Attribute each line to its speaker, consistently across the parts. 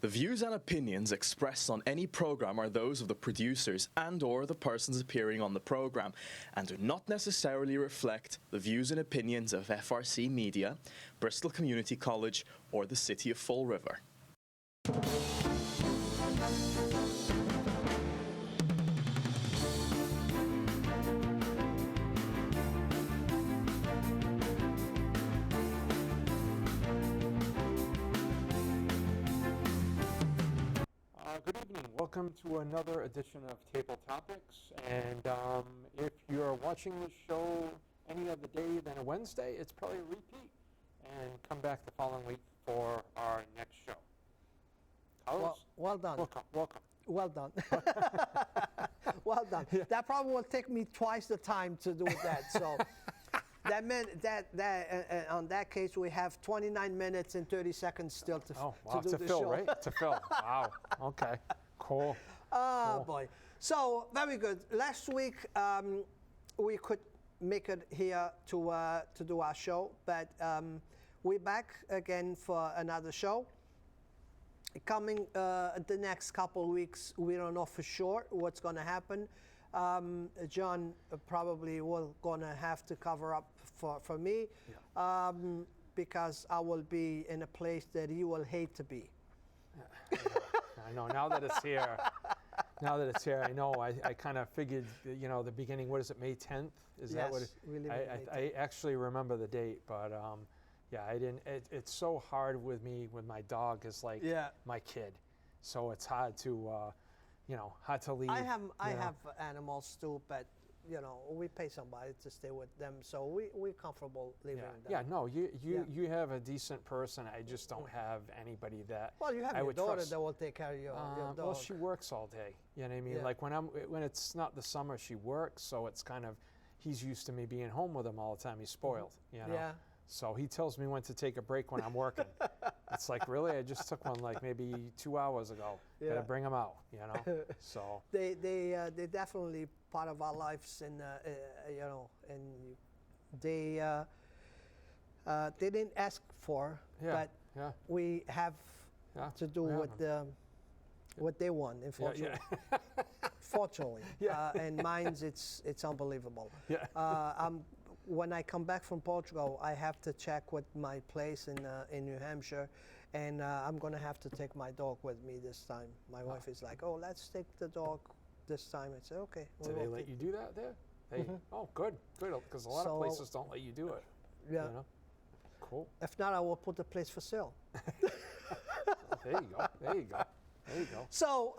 Speaker 1: The views and opinions expressed on any program are those of the producers and/or the persons appearing on the program and do not necessarily reflect the views and opinions of FRC Media, Bristol Community College, or the City of Fall River.
Speaker 2: Good evening. Welcome to another edition of Table Topics. And if you're watching this show any other day than a Wednesday, it's probably a repeat. And come back the following week for our next show.
Speaker 3: Well done.
Speaker 2: Welcome.
Speaker 3: Well done. Well done. Yeah. That probably will take me twice the time to do that. So that meant that on that case we have 29 minutes and 30 seconds still to do the
Speaker 2: fill,
Speaker 3: show.
Speaker 2: Right? To fill. Wow. Okay. Cool.
Speaker 3: Oh
Speaker 2: cool.
Speaker 3: Boy. So very good. Last week we could make it here to do our show, but we're back again for another show. Coming the next couple of weeks, we don't know for sure what's going to happen. John probably will going to have to cover up for me, yeah. Because I will be in a place that he will hate to be.
Speaker 2: I know. Now that it's here, I know. I kind of figured, the beginning. What is it? May 10th? Is that what? I actually remember the date, but yeah, I didn't. It's so hard with me with my dog. Is like my kid, so it's hard to, hard to leave.
Speaker 3: I have animals too, but we pay somebody to stay with them, so we're comfortable leaving them.
Speaker 2: Yeah, no, you have a decent person. I just don't have anybody that.
Speaker 3: Well, you have your daughter that will take care of your dog.
Speaker 2: Well, she works all day. You know what I mean? Yeah. Like when it's not the summer, she works, so it's kind of, he's used to me being home with him all the time. He's spoiled,
Speaker 3: Yeah.
Speaker 2: So he tells me when to take a break when I'm working. It's like, really? I just took one like maybe 2 hours ago. Yeah. Gotta bring them out, So
Speaker 3: they definitely part of our lives, and and they didn't ask for, but we have to do what they want, unfortunately. Yeah. Fortunately, and mine's it's unbelievable. Yeah. When I come back from Portugal, I have to check with my place in New Hampshire, and I'm going to have to take my dog with me this time. My wife is like, "Oh, let's take the dog this time." I say, "Okay."
Speaker 2: Do they let you do that there? Oh, good, because a lot of places don't let you do it.
Speaker 3: Yeah.
Speaker 2: Cool.
Speaker 3: If not, I will put the place for sale.
Speaker 2: There you go.
Speaker 3: So,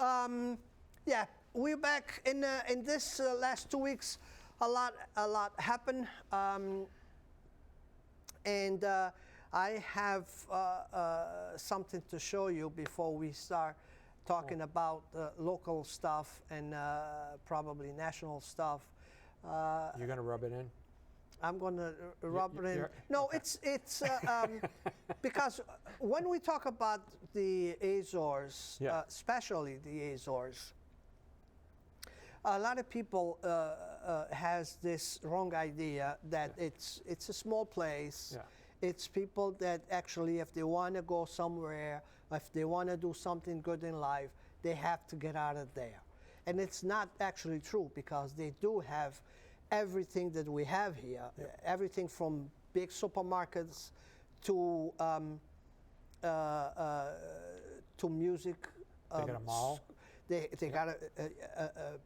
Speaker 3: we're back in this last 2 weeks. A lot happened, and I have something to show you before we start talking about local stuff and probably national stuff.
Speaker 2: You're gonna rub it in?
Speaker 3: I'm gonna rub it in. No, okay. It's because when we talk about the Azores, especially the Azores, a lot of people has this wrong idea that it's a small place. Yeah. It's people that actually, if they want to go somewhere, if they want to do something good in life, they have to get out of there. And it's not actually true, because they do have everything that we have here. Yeah. Everything from big supermarkets to music.
Speaker 2: They got a mall.
Speaker 3: They got a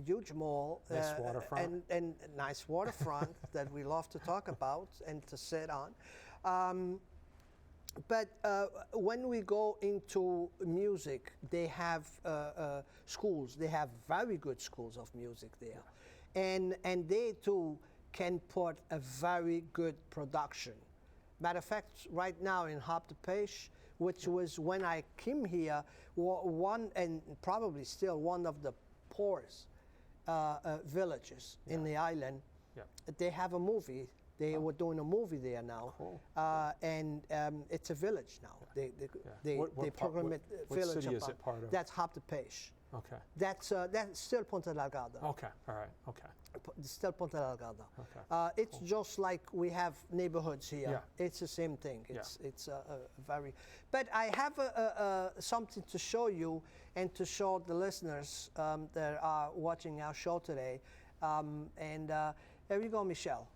Speaker 3: huge mall,
Speaker 2: nice waterfront,
Speaker 3: and nice waterfront that we love to talk about and to sit on. But when we go into music, they have schools. They have very good schools of music there, and they too can put a very good production. Matter of fact, right now in Hop the Page, which was when I came here, one and probably still one of the poorest villages in the island. Yeah. They have a movie. They were doing a movie there now. Cool. And it's a village now. They program it village.
Speaker 2: What city is it part of?
Speaker 3: That's Hop the Page.
Speaker 2: Okay.
Speaker 3: That's still Ponta Delgada.
Speaker 2: Okay. All right. Okay.
Speaker 3: Still Ponta Delgada.
Speaker 2: Okay.
Speaker 3: It's just like we have neighborhoods here.
Speaker 2: Yeah.
Speaker 3: It's the same thing.
Speaker 2: Yeah.
Speaker 3: It's very. But I have something to show you and to show the listeners that are watching our show today. And here we go, Michelle.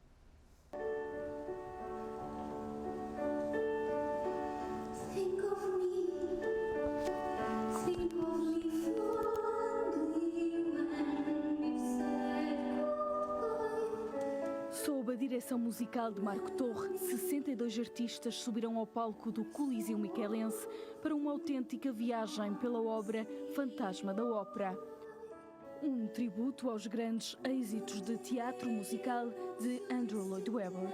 Speaker 4: Think of me fondly when we said goodbye.
Speaker 5: Sob a direção musical de Marco Torre, 62 artistas subiram ao palco do Coliseu Miquelense para uma autêntica viagem pela obra Fantasma da Ópera. Um tributo aos grandes êxitos de teatro musical de Andrew Lloyd Webber.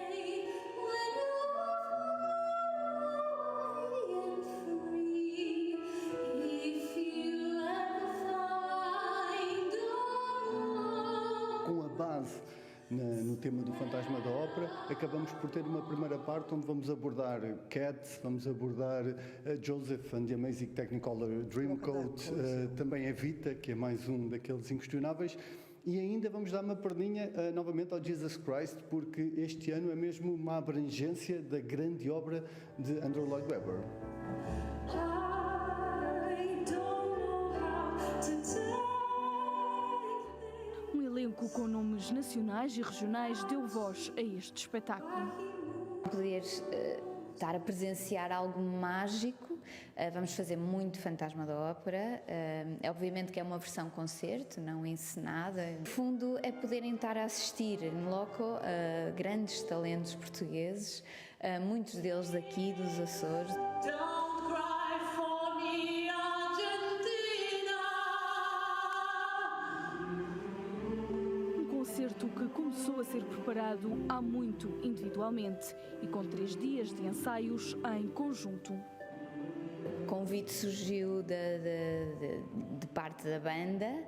Speaker 6: Com a base no tema do Fantasma da Ópera, acabamos por ter uma primeira parte onde vamos abordar Cats, vamos abordar Joseph and the Amazing Technicolor Dreamcoat, também Evita, que é mais um daqueles inquestionáveis, e ainda vamos dar uma perninha novamente ao Jesus Christ, porque este ano é mesmo uma abrangência da grande obra de Andrew Lloyd Webber.
Speaker 5: Um elenco com nomes nacionais e regionais deu voz a este espetáculo.
Speaker 7: Poder estar a presenciar algo mágico, vamos fazer muito Fantasma da Ópera, obviamente que é uma versão concerto, não encenada. No fundo é poderem estar a assistir em loco a grandes talentos portugueses, muitos deles daqui dos Açores.
Speaker 5: Concerto que começou a ser preparado há muito individualmente e com 3 dias de ensaios em conjunto.
Speaker 7: O convite surgiu de parte da banda,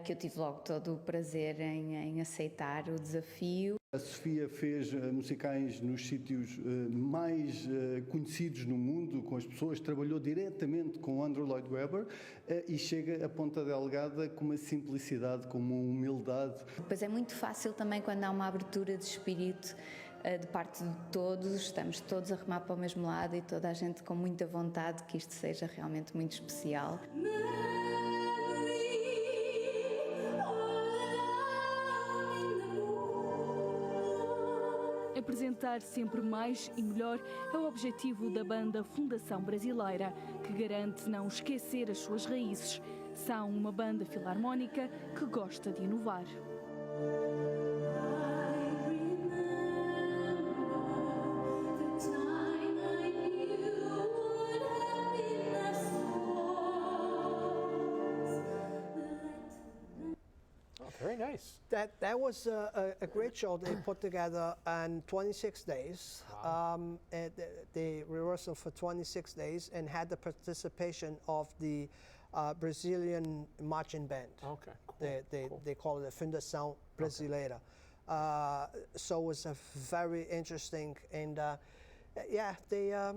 Speaker 7: que eu tive logo todo o prazer em aceitar o desafio.
Speaker 6: A Sofia fez musicais nos sítios mais conhecidos no mundo, com as pessoas, trabalhou diretamente com Andrew Lloyd Webber e chega a Ponta Delgada com uma simplicidade, com uma humildade.
Speaker 7: Depois é muito fácil também quando há uma abertura de espírito de parte de todos, estamos todos a remar para o mesmo lado e toda a gente com muita vontade que isto seja realmente muito especial.
Speaker 5: Apresentar sempre mais e melhor é o objetivo da banda Fundação Brasileira, que garante não esquecer as suas raízes. São uma banda filarmónica que gosta de inovar.
Speaker 2: Very nice.
Speaker 3: That was a great show they put together in 26 days.
Speaker 2: Wow.
Speaker 3: They rehearsed for 26 days and had the participation of the Brazilian marching band.
Speaker 2: Okay, cool.
Speaker 3: They call it the Fundação Brasileira. So it was a very interesting and they.
Speaker 2: I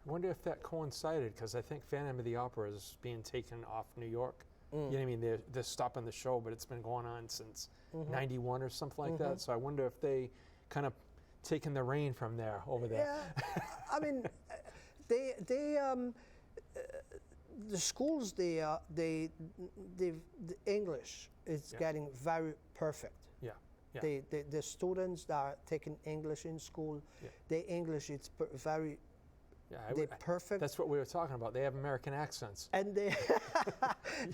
Speaker 2: wonder if that coincided, because I think Phantom of the Opera is being taken off New York. You know what I mean? They're stopping the show, but it's been going on since 91 or something like that. So I wonder if they kind of taken the reign from there over there.
Speaker 3: Yeah, I mean, the schools there, the English is getting very perfect.
Speaker 2: Yeah.
Speaker 3: The students that are taking English in school, the English it's very.
Speaker 2: Yeah,
Speaker 3: they're perfect.
Speaker 2: That's what we were talking about. They have American accents.
Speaker 3: And they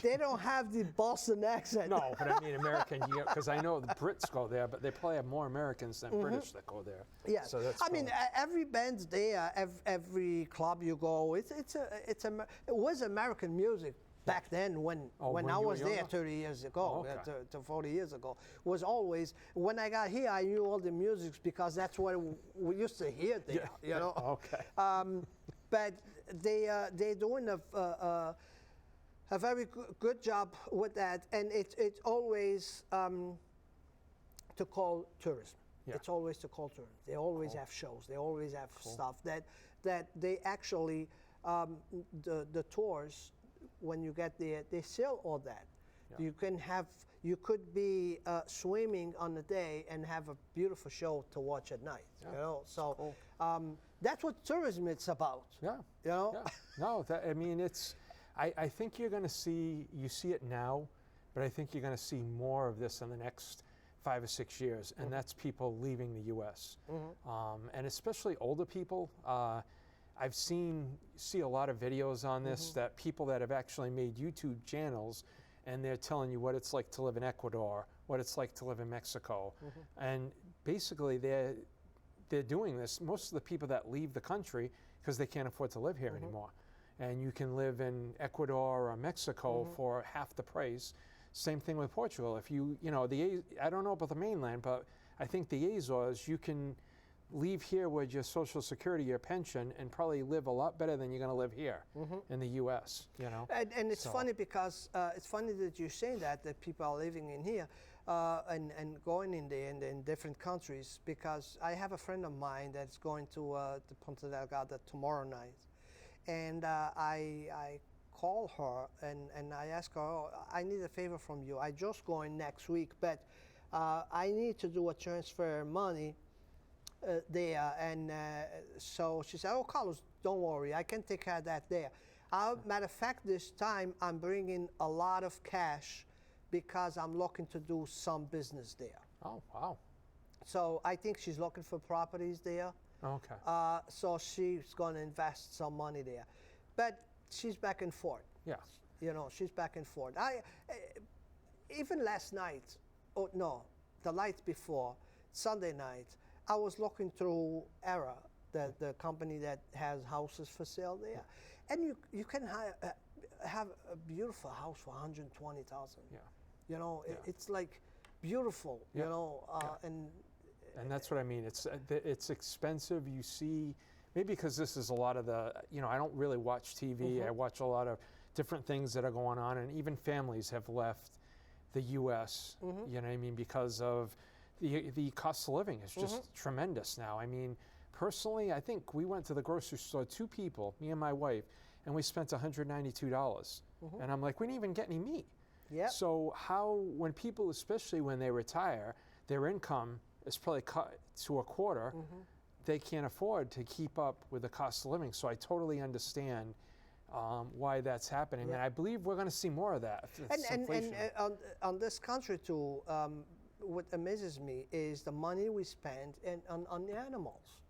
Speaker 3: they don't have the Boston accent.
Speaker 2: No, but I mean American, because I know the Brits go there, but they probably have more Americans than British that go there.
Speaker 3: Yeah,
Speaker 2: so that's
Speaker 3: I mean every band there, every club you go, it was American music. Back then, when I was there 30 years ago, to 40 years ago, was always, when I got here, I knew all the music because that's what we used to hear there, you know.
Speaker 2: Okay.
Speaker 3: But they're doing a very good job with that, and it's always to call tourism.
Speaker 2: Yeah.
Speaker 3: It's always to call tourism. They always have shows. They always have stuff that they actually, the tours, when you get there, they sell all that.
Speaker 2: Yeah.
Speaker 3: You could be swimming on the day and have a beautiful show to watch at night.
Speaker 2: Yeah.
Speaker 3: You know, so
Speaker 2: Cool.
Speaker 3: that's what tourism is about.
Speaker 2: Yeah.
Speaker 3: You know.
Speaker 2: Yeah. No, I mean, I think you're going to see it now, but I think you're going to see more of this in the next 5 or 6 years, and that's people leaving the U.S. And especially older people. I've see a lot of videos on this that people that have actually made YouTube channels, and they're telling you what it's like to live in Ecuador, what it's like to live in Mexico, and basically they're doing this. Most of the people that leave the country because they can't afford to live here anymore, and you can live in Ecuador or Mexico for half the price. Same thing with Portugal. If I don't know about the mainland, but I think the Azores, you can leave here with your Social Security, your pension, and probably live a lot better than you're going to live here in the U.S. You know,
Speaker 3: and it's funny because it's funny that you're saying that people are living in here and going in there in different countries, because I have a friend of mine that's going to Ponta Delgada tomorrow night, and I call her and I ask her, oh, I need a favor from you. I just going next week, but I need to do a transfer money there, and so she said, oh, Carlos, don't worry, I can take care of that there. Matter of fact, this time I'm bringing a lot of cash because I'm looking to do some business there.
Speaker 2: Oh, wow.
Speaker 3: So I think she's looking for properties there.
Speaker 2: Okay.
Speaker 3: So she's going to invest some money there. But she's back and forth.
Speaker 2: Yeah.
Speaker 3: You know, she's back and forth. Even last night, oh no, the night before, Sunday night, I was looking through Era, the company that has houses for sale there, and you can have a beautiful house for $120,000.
Speaker 2: Yeah.
Speaker 3: You know,
Speaker 2: Yeah.
Speaker 3: it's like beautiful.
Speaker 2: Yeah.
Speaker 3: You know,
Speaker 2: Yeah.
Speaker 3: and
Speaker 2: that's what I mean. It's expensive. You see, maybe because this is a lot of the, I don't really watch TV. I watch a lot of different things that are going on, and even families have left the U.S. You know what I mean, because of the cost of living is just tremendous now. I mean, personally, I think we went to the grocery store, 2 people, me and my wife, and we spent $192. And I'm like, we didn't even get any meat.
Speaker 3: Yeah.
Speaker 2: So when people, especially when they retire, their income is probably cut to a quarter, they can't afford to keep up with the cost of living. So I totally understand why that's happening.
Speaker 3: Yeah.
Speaker 2: And I believe we're going to see more of that.
Speaker 3: And on this country too, what amazes me is the money we spend on the animals.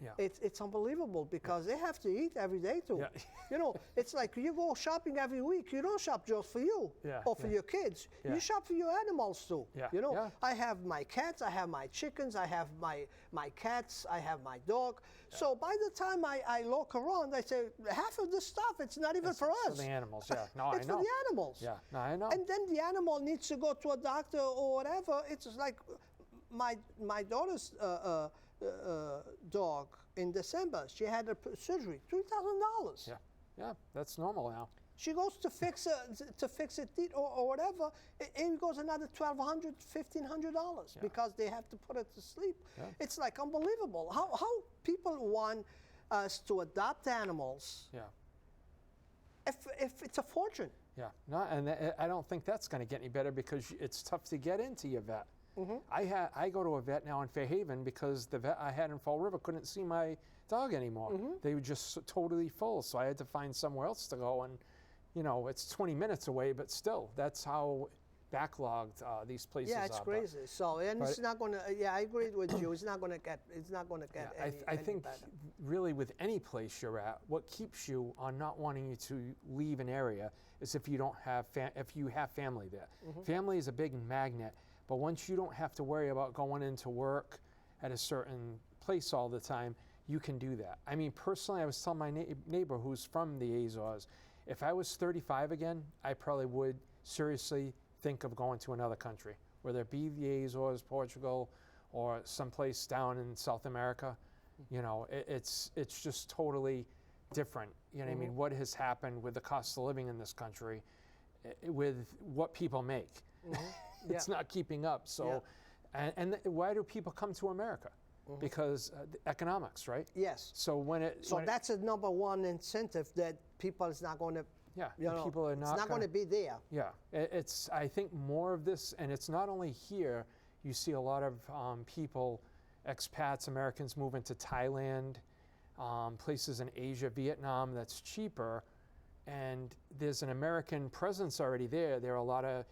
Speaker 2: Yeah.
Speaker 3: It's unbelievable because they have to eat every day too.
Speaker 2: Yeah.
Speaker 3: You know, it's like you go shopping every week. You don't shop just for you or for your kids.
Speaker 2: Yeah.
Speaker 3: You shop for your animals too.
Speaker 2: Yeah.
Speaker 3: You know,
Speaker 2: Yeah.
Speaker 3: I have my cats, I have my chickens, I have my cats, I have my dog. Yeah. So by the time I look around, I say half of the stuff it's not even for us.
Speaker 2: For the animals, yeah. No,
Speaker 3: it's
Speaker 2: I know.
Speaker 3: for the animals.
Speaker 2: Yeah. No, I know.
Speaker 3: And then the animal needs to go to a doctor or whatever. It's like my daughter's dog in December. She had a surgery, $3,000.
Speaker 2: Yeah. Yeah. That's normal now.
Speaker 3: She goes to fix a teeth or whatever. It goes another $1,200, $1,500 because they have to put it to sleep.
Speaker 2: Yeah.
Speaker 3: It's like unbelievable how people want us to adopt animals.
Speaker 2: Yeah.
Speaker 3: If it's a fortune.
Speaker 2: Yeah. No, and I don't think that's going to get any better because it's tough to get into your vet. I go to a vet now in Fairhaven because the vet I had in Fall River couldn't see my dog anymore. They were just totally full, so I had to find somewhere else to go. And it's 20 minutes away, but still, that's how backlogged these places are.
Speaker 3: Yeah, it's crazy. So, and it's not going to. Yeah, I agree with you. It's not going to get. It's not going to get any.
Speaker 2: I think
Speaker 3: better.
Speaker 2: really with any place you're at, what keeps you on not wanting you to leave an area is if you don't have if you have family there. Family is a big magnet. But once you don't have to worry about going into work at a certain place all the time, you can do that. I mean, personally, I was telling my neighbor who's from the Azores, if I was 35 again, I probably would seriously think of going to another country, whether it be the Azores, Portugal, or someplace down in South America. It's just totally different. You know what I mean? What has happened with the cost of living in this country, with what people make. It's not keeping up. So, and why do people come to America? Because economics, right?
Speaker 3: Yes.
Speaker 2: So
Speaker 3: that's a number one incentive that people is not going to
Speaker 2: Yeah,
Speaker 3: You
Speaker 2: and
Speaker 3: know,
Speaker 2: people are
Speaker 3: it's
Speaker 2: not
Speaker 3: not going to be there.
Speaker 2: Yeah, it's I think more of this, and it's not only here. You see a lot of people, expats, Americans move into Thailand, places in Asia, Vietnam that's cheaper, and there's an American presence already there. There are a lot of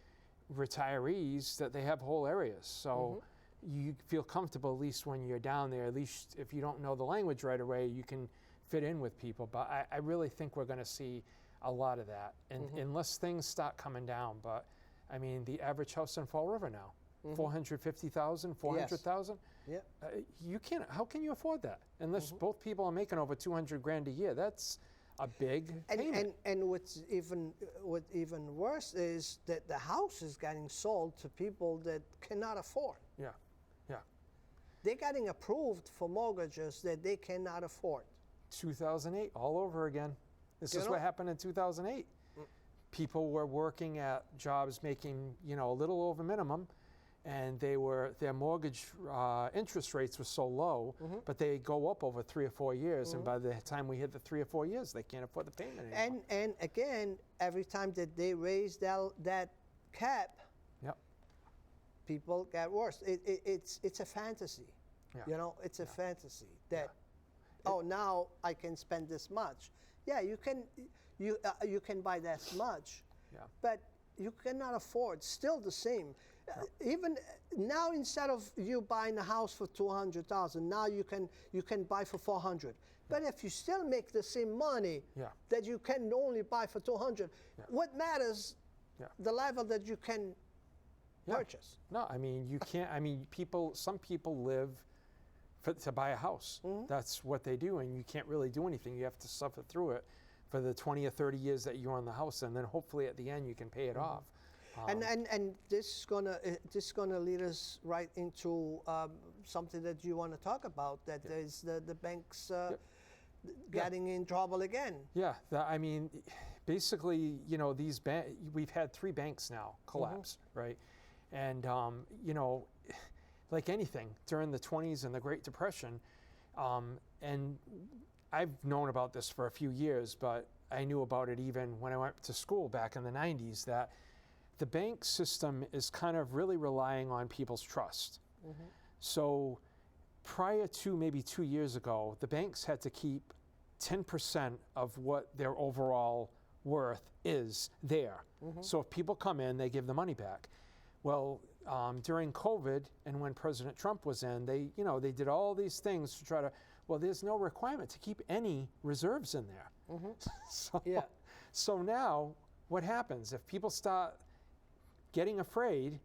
Speaker 2: retirees that they have whole areas. So you feel comfortable, at least when you're down there, at least if you don't know the language right away, you can fit in with people. But I really think we're going to see a lot of that, and unless things start coming down. But I mean, the average house in Fall River now, 450,000, 400,000.
Speaker 3: Yeah.
Speaker 2: You can't. How can you afford that unless both people are making over 200 grand a year? That's a big payment.
Speaker 3: And what's even worse is that the house is getting sold to people that cannot afford.
Speaker 2: Yeah, yeah.
Speaker 3: They're getting approved for mortgages that they cannot afford.
Speaker 2: 2008, all over again. This is what happened in 2008. People were working at jobs making, a little over minimum, and their mortgage interest rates were so low, but they go up over 3 or 4 years, and by the time we hit the 3 or 4 years, they can't afford the payment anymore.
Speaker 3: And again, every time that they raise that cap, people get worse. It's a fantasy.
Speaker 2: Yeah.
Speaker 3: It's a fantasy that now I can spend this much. Yeah, you can buy that much, but you cannot afford. Still the same. Even now, instead of you buying a house for $200,000, now you can buy for $400,000. But if you still make the same money that you can only buy for $200,000, what matters? The level that you can purchase.
Speaker 2: No, I mean you can't. I mean some people live to buy a house. That's what they do, and you can't really do anything. You have to suffer through it for the 20 or 30 years that you're on the house, and then hopefully at the end you can pay it off.
Speaker 3: And this is gonna lead us right into something that you want to talk about. That is the banks getting in trouble again.
Speaker 2: Yeah, I mean, basically, we've had 3 banks now collapse, right? And like anything during the 20s and the Great Depression, and I've known about this for a few years, but I knew about it even when I went to school back in the 90s, that the bank system is kind of really relying on people's trust. So prior to maybe 2 years ago, the banks had to keep 10% of what their overall worth is there. So if people come in, they give the money back. Well, during COVID and when President Trump was in, they did all these things to try to, there's no requirement to keep any reserves in there. So now what happens if people start getting afraid?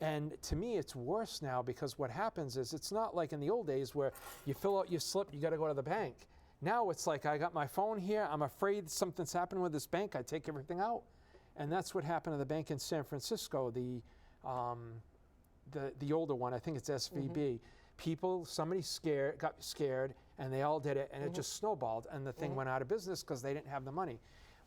Speaker 2: And to me, it's worse now, because what happens is it's not like in the old days where you fill out your slip, you got to go to the bank. Now it's like, I got my phone here, I'm afraid something's happening with this bank, I take everything out. And that's what happened to the bank in San Francisco, the older one, I think it's SVB. Somebody got scared, and they all did it, and it just snowballed, and the thing went out of business because they didn't have the money.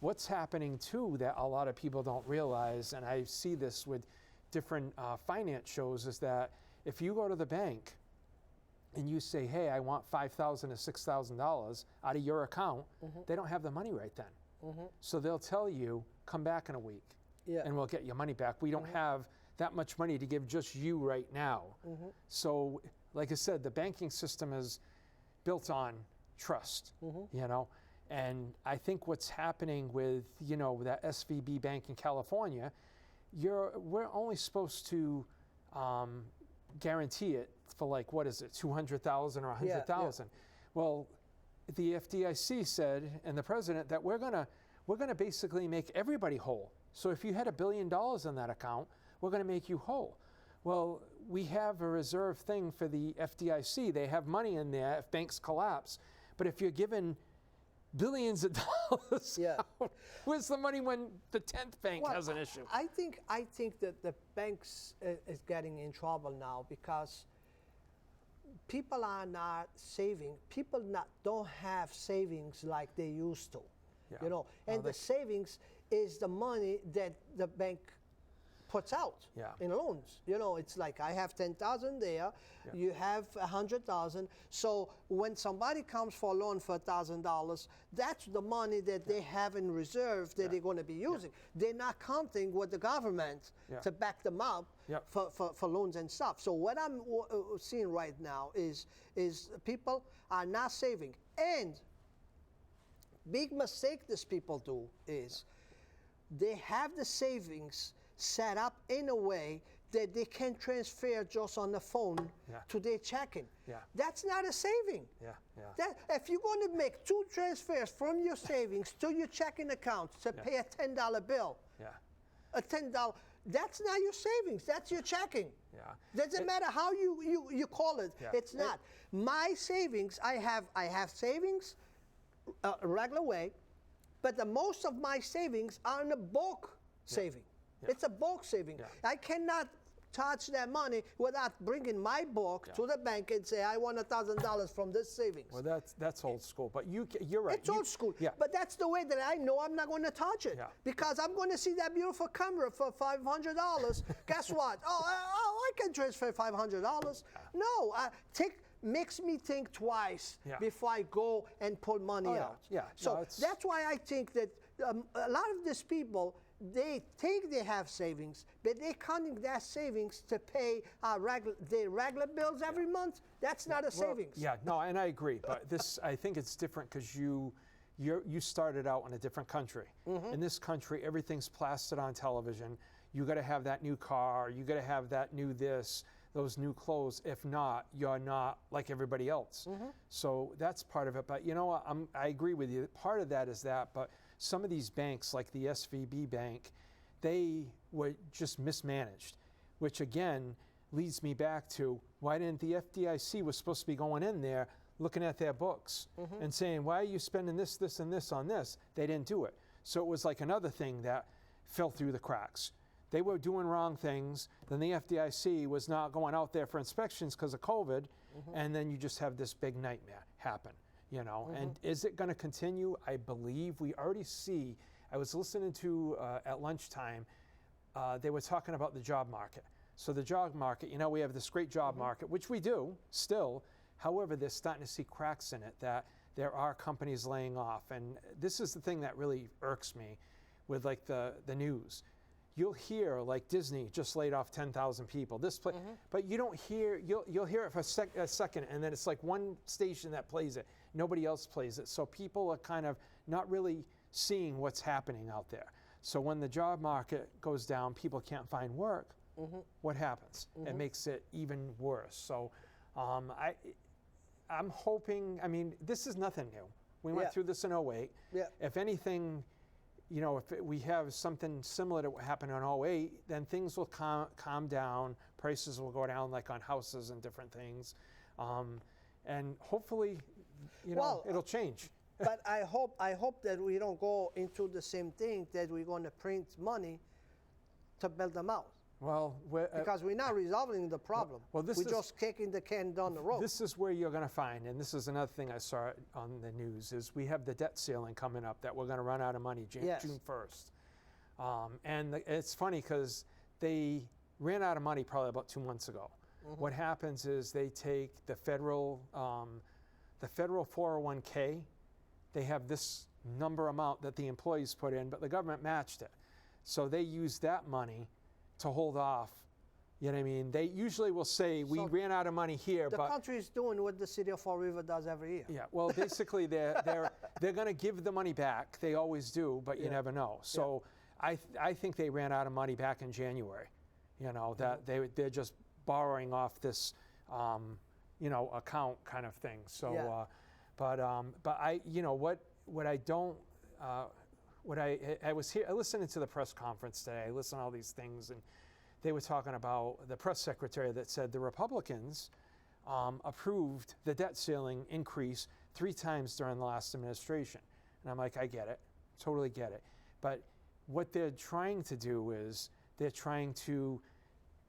Speaker 2: What's happening too that a lot of people don't realize, and I see this with different finance shows, is that if you go to the bank and you say, hey, I want $5,000 or $6,000 out of your account, they don't have the money right then. So they'll tell you, come back in a week, and we'll get your money back. We don't have that much money to give just you right now. So, like I said, the banking system is built on trust, and I think what's happening with, that SVB bank in California, we're only supposed to guarantee it for, like, what is it, 200,000 or 100,000. Well, the FDIC said, and the president, that we're gonna basically make everybody whole. So if you had $1 billion in that account, we're gonna make you whole. Well, we have a reserve thing for the FDIC. They have money in there if banks collapse. But if you're given billions of dollars out, where's the money when the 10th bank has an issue?
Speaker 3: I think that the banks is getting in trouble now because people are not saving. People don't have savings like they used to, And the savings is the money that the bank puts out in loans. You know, it's like I have 10,000 there, you have 100,000. So when somebody comes for a loan for $1,000, that's the money that they have in reserve that they're going to be using. They're not counting with the government to back them up for loans and stuff. So what I'm seeing right now is people are not saving. And big mistake these people do is they have the savings set up in a way that they can transfer just on the phone to their checking. That's not a saving. That, if you're going to make 2 transfers from your savings to your checking account to pay a $10 bill, a $10, that's not your savings, that's your checking. Doesn't matter how you call it, it's not. My savings, I have savings a regular way, but the most of my savings are in a bulk saving. It's a bulk saving. I cannot touch that money without bringing my book to the bank and say, I want $1,000 from this savings.
Speaker 2: Well, that's old school, but you're right.
Speaker 3: It's old school, but that's the way that I know I'm not going to touch it because I'm going to see that beautiful camera for $500. Guess what? I can transfer $500. No, makes me think twice before I go and pull money out. So that's why I think that a lot of these people, they think they have savings, but they're counting that savings to pay their regular bills every month. That's not a savings.
Speaker 2: No, and I agree. But this, I think it's different because you started out in a different country. In this country, everything's plastered on television. You got to have that new car. You got to have that new this, those new clothes. If not, you're not like everybody else. So that's part of it. But you know what? I agree with you. Part of that is that, but some of these banks, like the SVB bank, they were just mismanaged, which again leads me back to why didn't the FDIC was supposed to be going in there looking at their books and saying, why are you spending this, this, and this on this? They didn't do it. So it was like another thing that fell through the cracks. They were doing wrong things. Then the FDIC was not going out there for inspections because of COVID. And then you just have this big nightmare happen. You know, and is it going to continue? I believe we already see. I was listening to at lunchtime, they were talking about the job market. So the job market, you know, we have this great job market, which we do still. However, they're starting to see cracks in it, that there are companies laying off. And this is the thing that really irks me with like the news. You'll hear like Disney just laid off 10,000 people. This but you don't hear, you'll hear it for a second, and then it's like one station that plays it. Nobody else plays it. So people are kind of not really seeing what's happening out there. So when the job market goes down, people can't find work. What happens? It makes it even worse. So I'm hoping, I mean, this is nothing new. We went through this in 08. If anything, you know, if we have something similar to what happened in 08, then things will calm down. Prices will go down, like on houses and different things. And hopefully, you know, it'll change.
Speaker 3: But I hope that we don't go into the same thing, that we're going to print money to build them out.
Speaker 2: Well,
Speaker 3: because we're not resolving the problem. We're just kicking the can down the road.
Speaker 2: This is where you're going to find, and this is another thing I saw on the news, is we have the debt ceiling coming up that we're going to run out of money June 1st. And it's funny because they ran out of money probably about 2 months ago. What happens is they take the federal 401k, they have this number amount that the employees put in, but the government matched it. So they use that money to hold off. You know what I mean? They usually will say, we ran out of money here,
Speaker 3: but the country is doing what the city of Fall River does every year.
Speaker 2: Yeah, well, basically they're going to give the money back. They always do, but you never know. So I think they ran out of money back in January. You know, that they're just borrowing off this, you know, account kind of thing. So, but I, you know, what I don't. I was here, I listened to the press conference today. I listened to all these things, and they were talking about the press secretary that said the Republicans approved the debt ceiling increase 3 times during the last administration. And I'm like, I get it, totally get it. But what they're trying to do is they're trying to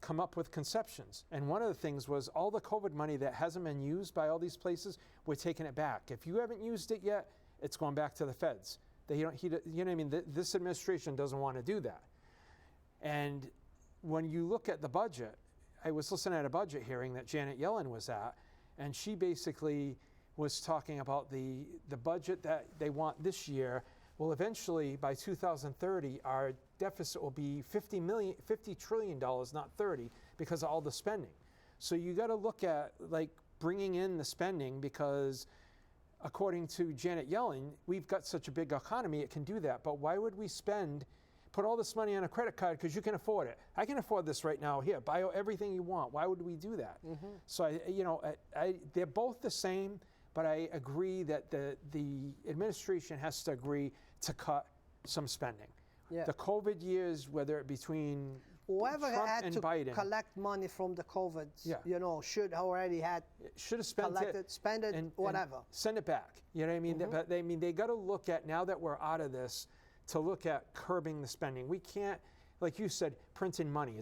Speaker 2: come up with conceptions. And one of the things was all the COVID money that hasn't been used by all these places, we're taking it back. If you haven't used it yet, it's going back to the feds. You know what I mean? This administration doesn't want to do that. And when you look at the budget, I was listening at a budget hearing that Janet Yellen was at, and she basically was talking about the budget that they want this year. Well, eventually, by 2030, our deficit will be $50 trillion, not 30, because of all the spending. So you got to look at like bringing in the spending, because according to Janet Yellen, we've got such a big economy, it can do that. But why would we put all this money on a credit card because you can afford it? I can afford this right now. Here, buy everything you want. Why would we do that? So they're both the same, but I agree that the administration has to agree to cut some spending.
Speaker 3: Yeah.
Speaker 2: The COVID years, whether it between
Speaker 3: whoever
Speaker 2: Trump
Speaker 3: had
Speaker 2: and
Speaker 3: to
Speaker 2: Biden,
Speaker 3: collect money from the COVID,
Speaker 2: Yeah.
Speaker 3: Should already had
Speaker 2: should have spent
Speaker 3: collected, spend it,
Speaker 2: and
Speaker 3: whatever.
Speaker 2: send it back. You know what I mean? But they got to look at, now that we're out of this, to look at curbing the spending. We can't, like you said, printing money.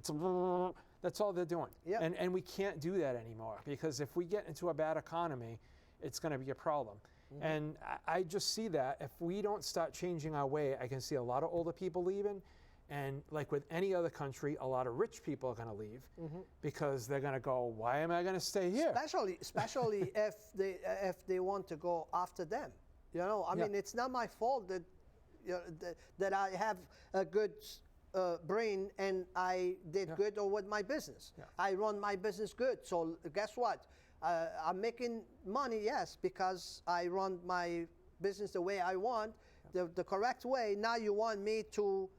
Speaker 2: That's all they're doing.
Speaker 3: Yeah.
Speaker 2: And we can't do that anymore, because if we get into a bad economy, it's going to be a problem. And I just see that if we don't start changing our way, I can see a lot of older people leaving. And like with any other country, a lot of rich people are going to leave because they're going to go, why am I going to stay here?
Speaker 3: Especially if they want to go after them. I mean, it's not my fault that that I have a good brain and I did good with my business. I run my business good. So guess what? I'm making money, yes, because I run my business the way I want, the correct way. Now you want me to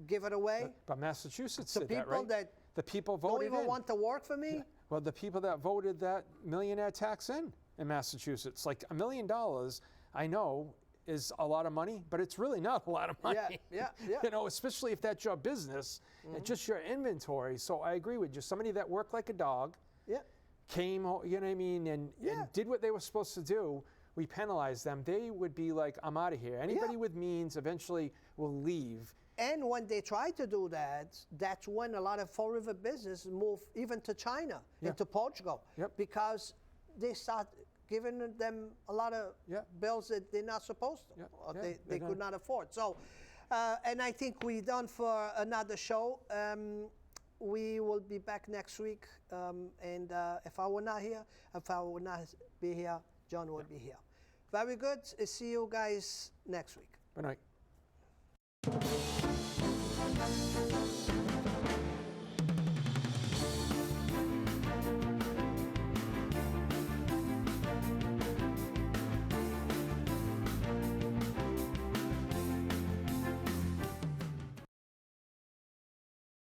Speaker 3: give it away?
Speaker 2: But Massachusetts
Speaker 3: to
Speaker 2: did
Speaker 3: people
Speaker 2: that, right?
Speaker 3: that
Speaker 2: the people voted
Speaker 3: don't even want to work for me?
Speaker 2: Yeah. Well, the people that voted that millionaire tax in Massachusetts, like $1 million, I know is a lot of money, but it's really not a lot of money.
Speaker 3: Yeah.
Speaker 2: Especially if that's your business and just your inventory. So I agree with you. Somebody that worked like a dog, came, and did what they were supposed to do, we penalize them. They would be like, I'm out of here. Anybody with means eventually will leave.
Speaker 3: And when they try to do that, that's when a lot of Fall River business move even to China and to Portugal, because they start giving them a lot of bills that they're not supposed to, or they could not afford. So, and I think we're done for another show. We will be back next week, and if I would not be here, John would be here. Very good. See you guys next week.
Speaker 2: Good night.